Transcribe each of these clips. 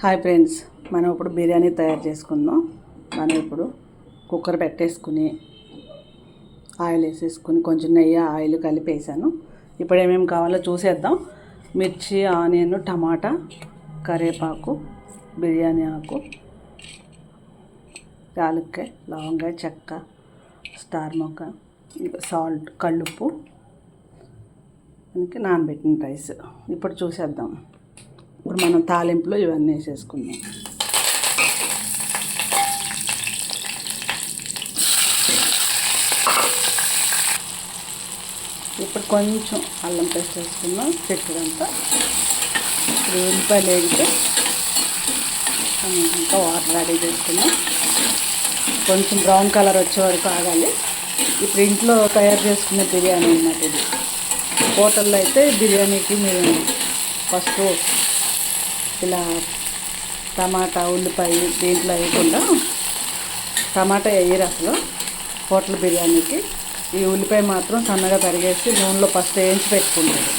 Hi friends, మనం ఇప్పుడు బిర్యానీ తయారు చేసుకుందాం. మనం ఇప్పుడు కుక్కర్ పెట్టేసుకుని ఆయిల్ వేసేసుకుని కొంచెం నెయ్యి ఆయిల్ కలిపేసాను. ఇప్పుడు ఏమేమి కావాలో చూసేద్దాం. మిర్చి, ఆనియన్, టమాటా, కరివేపాకు, బిర్యానీ ఆకు, యాలక్కాయ, లవంగాయ, చెక్క, స్టార్ మొగ్గ, సాల్ట్, కల్లుప్పు, మనకి నానబెట్టిన రైస్. ఇప్పుడు చూసేద్దాం. ఇప్పుడు మనం తాలింపులో ఇవన్నీ వేసేసుకుందాం. ఇప్పుడు కొంచెం అల్లం పేస్ట్ వేసుకుందాం, చెట్టుదంతా. ఇప్పుడు ఉల్లిపాయలు వేగితే ఇంకా వాటర్ రెడీ చేసుకుందాం. కొంచెం బ్రౌన్ కలర్ వచ్చే వరకు ఆగాలి. ఇప్పుడు ఇంట్లో తయారు చేసుకునే బిర్యానీ అన్నమాట ఇది. హోటల్లో అయితే బిర్యానీకి మీరు ఫస్ట్ ఇలా టమాటా, ఉల్లిపాయ దీంట్లో వేయకుండా, టమాటా వేయరు అసలు హోటల్ బిర్యానీకి. ఈ ఉల్లిపాయ మాత్రం సన్నగా తరిగేసి నూనెలో ఫస్ట్ వేయించి పెట్టుకుంటారు.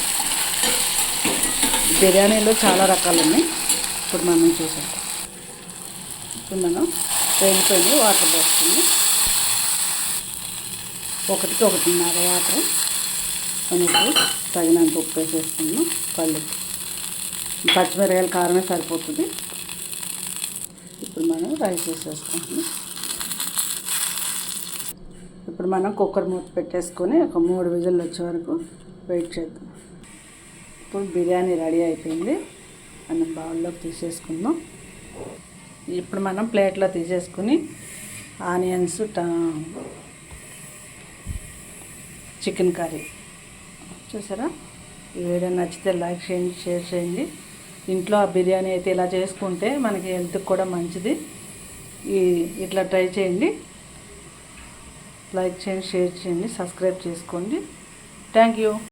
బిర్యానీలో చాలా రకాలు ఉన్నాయి. ఇప్పుడు మనం చూసాం. ఇప్పుడు మనం వేగిపోయింది, వాటర్ పోస్తుంది. 1-1.5 వాటర్. మనం తగినంత ఉప్పు వేసేసుకున్నాం. పచ్చిమిరకాయలు కారమే సరిపోతుంది. ఇప్పుడు మనం రైస్ వేసేసుకుంటున్నాం. ఇప్పుడు మనం కుక్కర్ మూత పెట్టేసుకొని ఒక 3 విజిల్లు వచ్చే వరకు వెయిట్ చేద్దాం. ఇప్పుడు బిర్యానీ రెడీ అయిపోయింది. మనం బౌల్లోకి తీసేసుకుందాం. ఇప్పుడు మనం ప్లేట్లో తీసేసుకుని ఆనియన్స్, చికెన్ కర్రీ చూసారా. ఈ వీడియో నచ్చితే లైక్ చేయండి, షేర్ చేయండి. ఇంట్లో ఆ బిర్యానీ అయితే ఇలా చేసుకుంటే మనకి హెల్త్కి కూడా మంచిది. ఇట్లా ట్రై చేయండి. లైక్ చేయండి, షేర్ చేయండి, సబ్స్క్రైబ్ చేసుకోండి. Thank you.